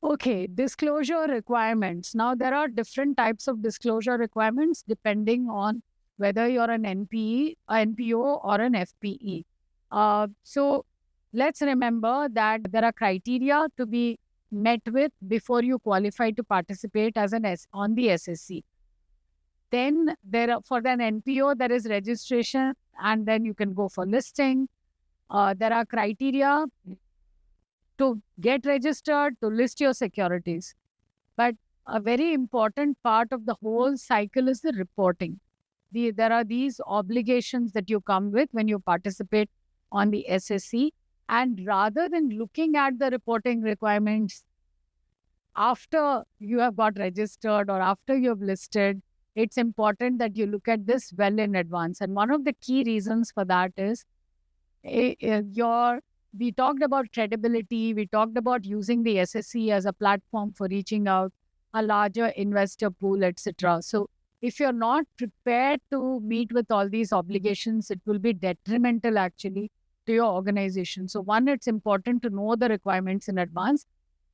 Okay, disclosure requirements. Now, there are different types of disclosure requirements depending on whether you're an NPE, an NPO, or an FPE. So, let's remember that there are criteria to be met with before you qualify to participate as on the SSC. Then there are, for an NPO, there is registration, and then you can go for listing. There are criteria to get registered, to list your securities. But a very important part of the whole cycle is the reporting. There are these obligations that you come with when you participate on the SSC. And rather than looking at the reporting requirements after you have got registered or after you have listed, it's important that you look at this well in advance. And one of the key reasons for that is we talked about credibility, we talked about using the SSC as a platform for reaching out a larger investor pool, etc. So if you're not prepared to meet with all these obligations, it will be detrimental actually to your organization. So one, it's important to know the requirements in advance.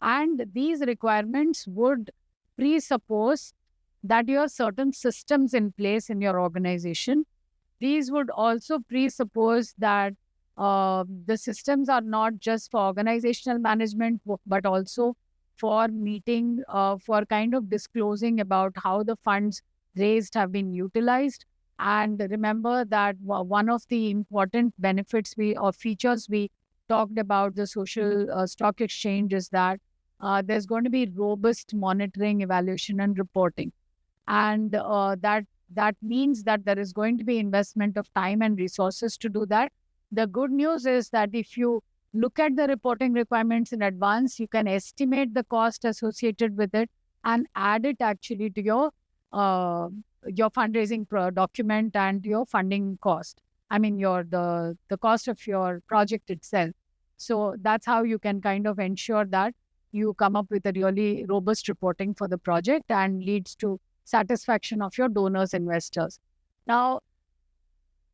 And these requirements would presuppose that you have certain systems in place in your organization. These would also presuppose that the systems are not just for organizational management, but also for meeting, for kind of disclosing about how the funds raised have been utilized. And remember that one of the important benefits or features we talked about the social stock exchange is that there's going to be robust monitoring, evaluation, and reporting. And that means that there is going to be investment of time and resources to do that. The good news is that if you look at the reporting requirements in advance, you can estimate the cost associated with it and add it actually to your fundraising document and your funding cost. I mean, the cost of your project itself. So that's how you can kind of ensure that you come up with a really robust reporting for the project and leads to satisfaction of your donors, investors. Now,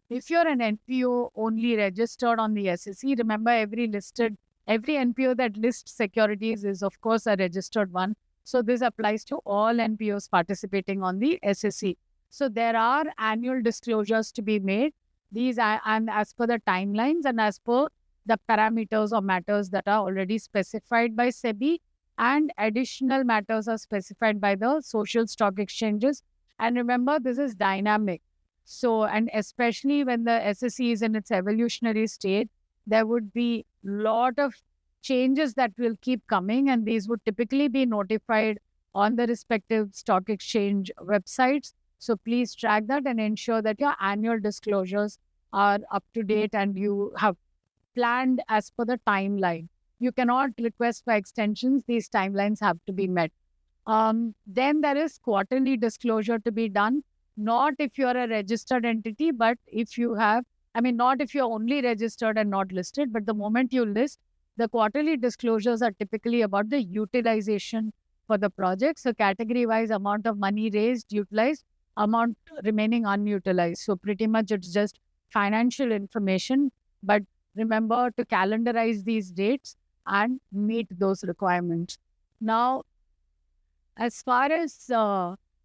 if you're an NPO only registered on the SSC, remember every NPO that lists securities is of course a registered one. So this applies to all NPOs participating on the SSC. So there are annual disclosures to be made. These are, and as per the timelines and as per the parameters or matters that are already specified by SEBI, and additional matters are specified by the social stock exchanges. And remember, this is dynamic. So, and especially when the SSC is in its evolutionary state, there would be a lot of changes that will keep coming, and these would typically be notified on the respective stock exchange websites. So please track that and ensure that your annual disclosures are up to date and you have planned as per the timeline. You cannot request for extensions. These timelines have to be met. Then there is quarterly disclosure to be done. Not if you're a registered entity, but if you have, not if you're only registered and not listed, but the moment you list, the quarterly disclosures are typically about the utilization for the project. So category-wise, amount of money raised, utilized, amount remaining unutilized. So pretty much it's just financial information, but remember to calendarize these dates and meet those requirements. Now, as far as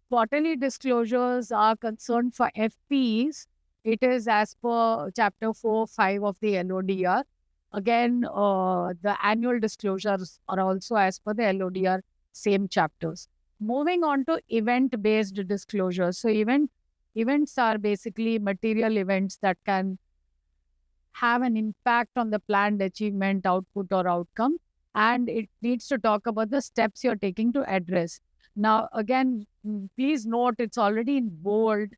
quarterly disclosures are concerned for FPEs, it is as per Chapter 4.5 of the LODR. Again, the annual disclosures are also as per the LODR, same chapters. Moving on to event-based disclosures. So events are basically material events that can have an impact on the planned achievement, output, or outcome. And it needs to talk about the steps you're taking to address. Now, again, please note it's already in bold.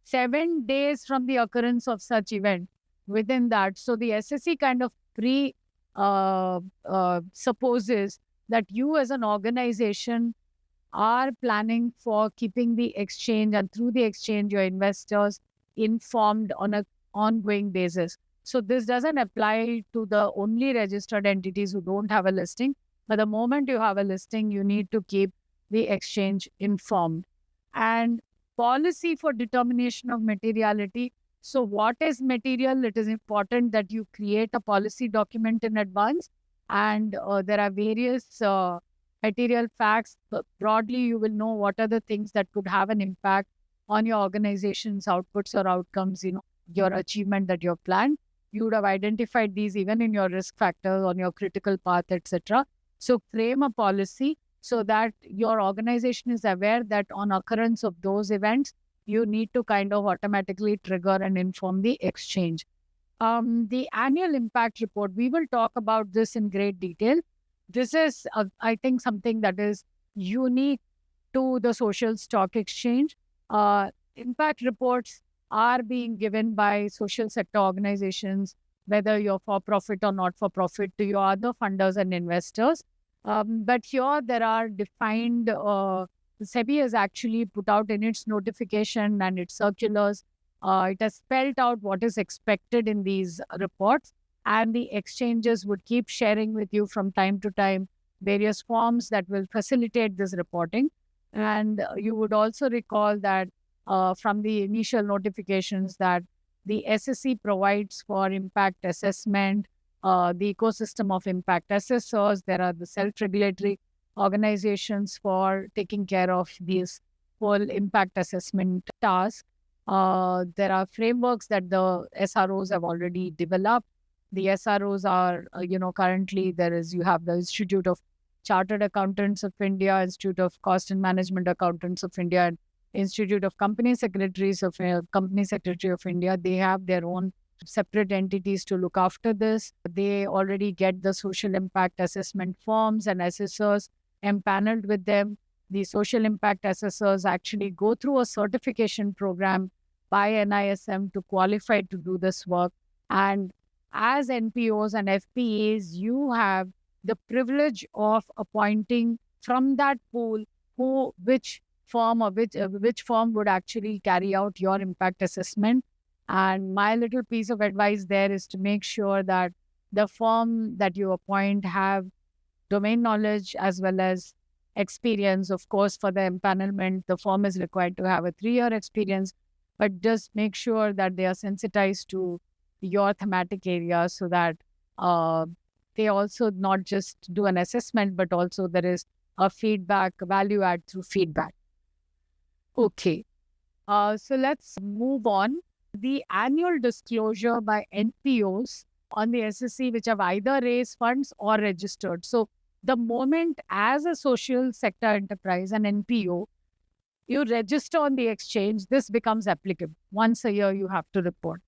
7 days from the occurrence of such event within that. So the SSC kind of supposes that you as an organization are planning for keeping the exchange and through the exchange, your investors informed on an ongoing basis. So this doesn't apply to the only registered entities who don't have a listing. But the moment you have a listing, you need to keep the exchange informed. And policy for determination of materiality. So what is material? It is important that you create a policy document in advance. And there are various material facts. But broadly, you will know what are the things that could have an impact on your organization's outputs or outcomes, your achievement that you've planned. You would have identified these even in your risk factors on your critical path, etc. So frame a policy so that your organization is aware that on occurrence of those events, you need to kind of automatically trigger and inform the exchange. The annual impact report, we will talk about this in great detail. This is, I think, something that is unique to the social stock exchange. Impact reports are being given by social sector organizations, whether you're for profit or not for profit, to your other funders and investors. But here there are defined, SEBI has actually put out in its notification and its circulars, it has spelled out what is expected in these reports, and the exchanges would keep sharing with you from time to time various forms that will facilitate this reporting. And you would also recall that from the initial notifications that the SSC provides for impact assessment, the ecosystem of impact assessors. There are the self-regulatory organizations for taking care of these whole impact assessment tasks. There are frameworks that the SROs have already developed. The SROs are, currently you have the Institute of Chartered Accountants of India, Institute of Cost and Management Accountants of India, and Institute of Company Secretary of India. They have their own separate entities to look after this. They already get the social impact assessment forms and assessors empaneled with them. The social impact assessors actually go through a certification program by NISM to qualify to do this work. And as NPOs and FPAs, you have the privilege of appointing from that pool which firm would actually carry out your impact assessment. And my little piece of advice there is to make sure that the firm that you appoint have domain knowledge as well as experience. Of course, for the empanelment, the firm is required to have a 3-year experience, but just make sure that they are sensitized to your thematic area so that they also not just do an assessment, but also there is a feedback, value add through feedback. Okay. So let's move on. The annual disclosure by NPOs on the SSC, which have either raised funds or registered. So the moment as a social sector enterprise, an NPO, you register on the exchange, this becomes applicable. Once a year, you have to report.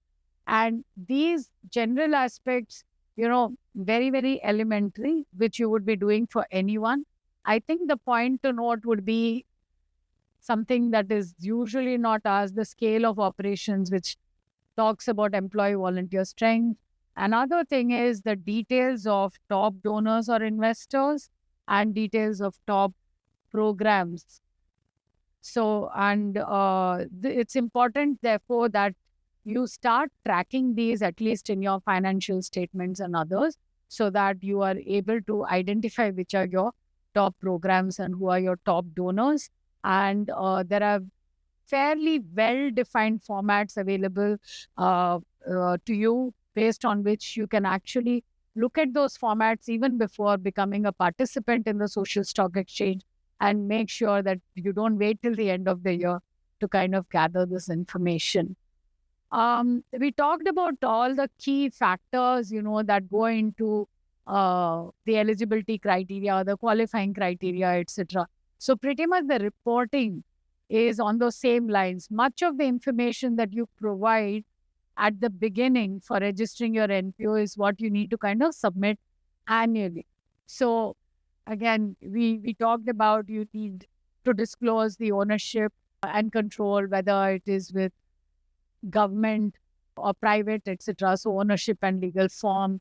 And these general aspects, very, very elementary, which you would be doing for anyone. I think the point to note would be something that is usually not asked, the scale of operations, which talks about employee volunteer strength. Another thing is the details of top donors or investors and details of top programs. So, and it's important, therefore, that you start tracking these at least in your financial statements and others so that you are able to identify which are your top programs and who are your top donors. And there are fairly well-defined formats available to you based on which you can actually look at those formats even before becoming a participant in the social stock exchange and make sure that you don't wait till the end of the year to kind of gather this information. We talked about all the key factors, that go into the eligibility criteria, the qualifying criteria, etc. So pretty much the reporting is on those same lines. Much of the information that you provide at the beginning for registering your NPO is what you need to kind of submit annually. So again, we talked about you need to disclose the ownership and control, whether it is with government or private, etc. So ownership and legal form,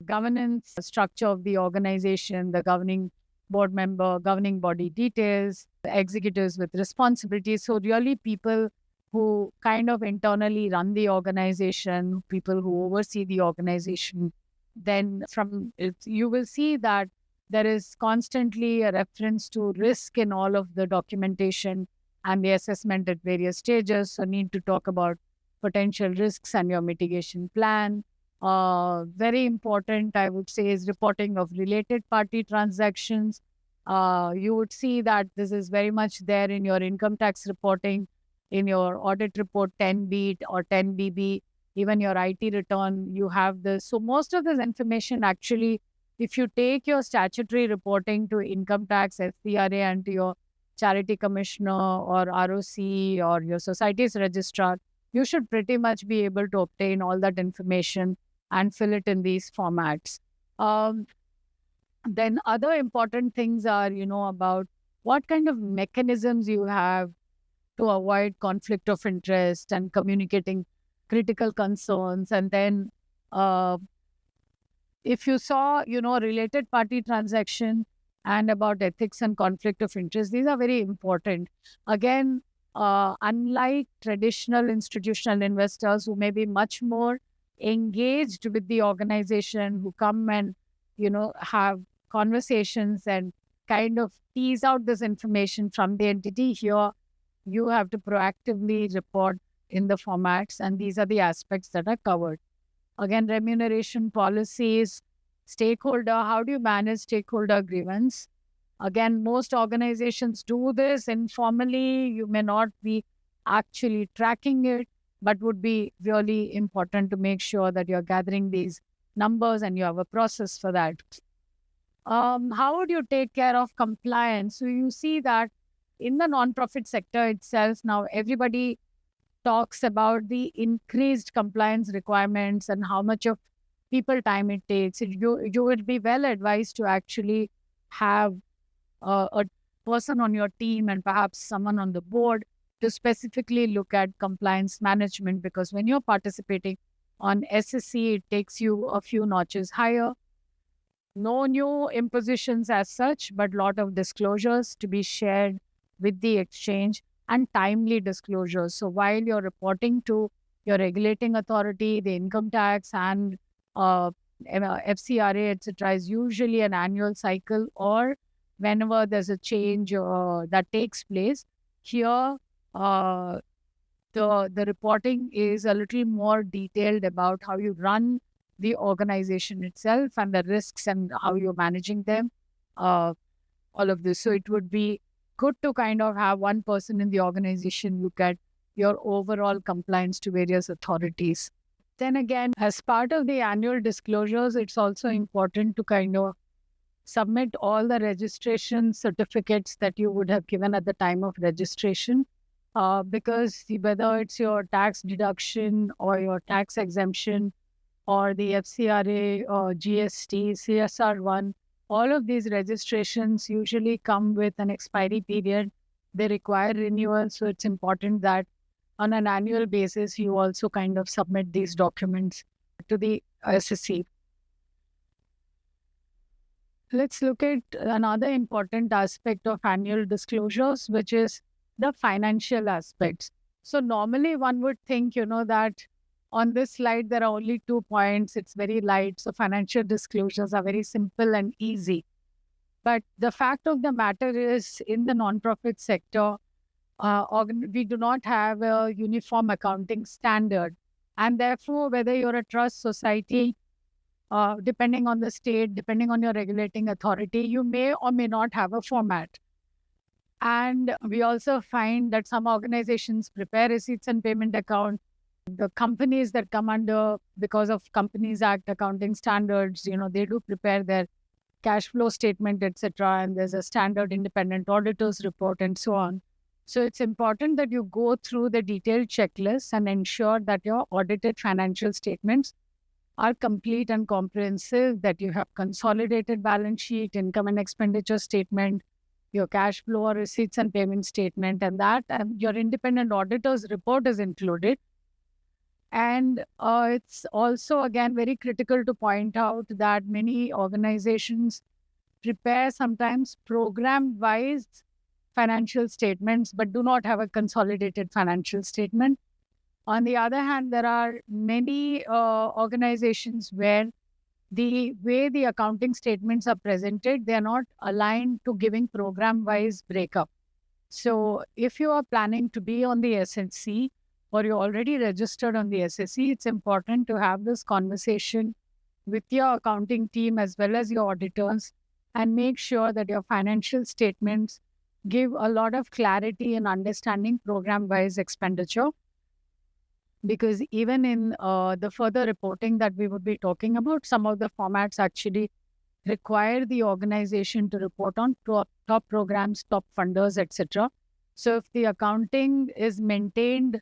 governance structure of the organization, the governing board member, governing body details, executives with responsibilities. So really people who kind of internally run the organization, people who oversee the organization. Then from it, you will see that there is constantly a reference to risk in all of the documentation and the assessment at various stages. So need to talk about potential risks and your mitigation plan. Very important, I would say, is reporting of related party transactions. You would see that this is very much there in your income tax reporting, in your audit report 10B or 10BB, even your IT return, you have this. So most of this information actually, if you take your statutory reporting to income tax, FCRA, and to your charity commissioner or ROC or your society's registrar, you should pretty much be able to obtain all that information and fill it in these formats. Then other important things are, about what kind of mechanisms you have to avoid conflict of interest and communicating critical concerns. And then if you saw, related party transaction and about ethics and conflict of interest, these are very important. Again, unlike traditional institutional investors who may be much more engaged with the organization, who come and, have conversations and kind of tease out this information from the entity, here you have to proactively report in the formats, and these are the aspects that are covered. Again, remuneration policies, stakeholder, how do you manage stakeholder grievance? Again, most organizations do this informally. You may not be actually tracking it, but would be really important to make sure that you're gathering these numbers and you have a process for that. How would you take care of compliance? So you see that in the nonprofit sector itself, now everybody talks about the increased compliance requirements and how much of people time it takes. You would be well advised to actually have a person on your team and perhaps someone on the board to specifically look at compliance management, because when you're participating on SSC, it takes you a few notches higher. No new impositions as such, but a lot of disclosures to be shared with the exchange and timely disclosures. So while you're reporting to your regulating authority, the income tax and FCRA, etc., is usually an annual cycle, or whenever there's a change that takes place. Here, the reporting is a little more detailed about how you run the organization itself and the risks and how you're managing them, all of this. So it would be good to kind of have one person in the organization look at your overall compliance to various authorities. Then again, as part of the annual disclosures, it's also important to kind of submit all the registration certificates that you would have given at the time of registration, because whether it's your tax deduction or your tax exemption or the FCRA or GST, CSR1, all of these registrations usually come with an expiry period. They require renewal. So it's important that on an annual basis, you also kind of submit these documents to the SSC. Let's look at another important aspect of annual disclosures, which is the financial aspects. So normally one would think, that on this slide, there are only 2 points. It's very light. So financial disclosures are very simple and easy. But the fact of the matter is, in the nonprofit sector, we do not have a uniform accounting standard. And therefore, whether you're a trust society, depending on the state, depending on your regulating authority, you may or may not have a format. And we also find that some organizations prepare receipts and payment account. The companies that come under, because of Companies Act accounting standards, they do prepare their cash flow statement, etc. And there's a standard independent auditors report and so on. So it's important that you go through the detailed checklist and ensure that your audited financial statements are complete and comprehensive, that you have consolidated balance sheet, income and expenditure statement, your cash flow or receipts and payment statement, and that your independent auditor's report is included. And it's also, again, very critical to point out that many organizations prepare sometimes program-wise financial statements, but do not have a consolidated financial statement. On the other hand, there are many organizations where the way the accounting statements are presented, they are not aligned to giving program-wise breakup. So if you are planning to be on the SSC, or you're already registered on the SSC, it's important to have this conversation with your accounting team as well as your auditors and make sure that your financial statements give a lot of clarity and understanding program-wise expenditure. Because even in the further reporting that we would be talking about, some of the formats actually require the organization to report on top programs, top funders, etc. So if the accounting is maintained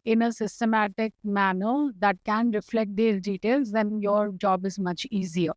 in a systematic manner that can reflect these details, then your job is much easier.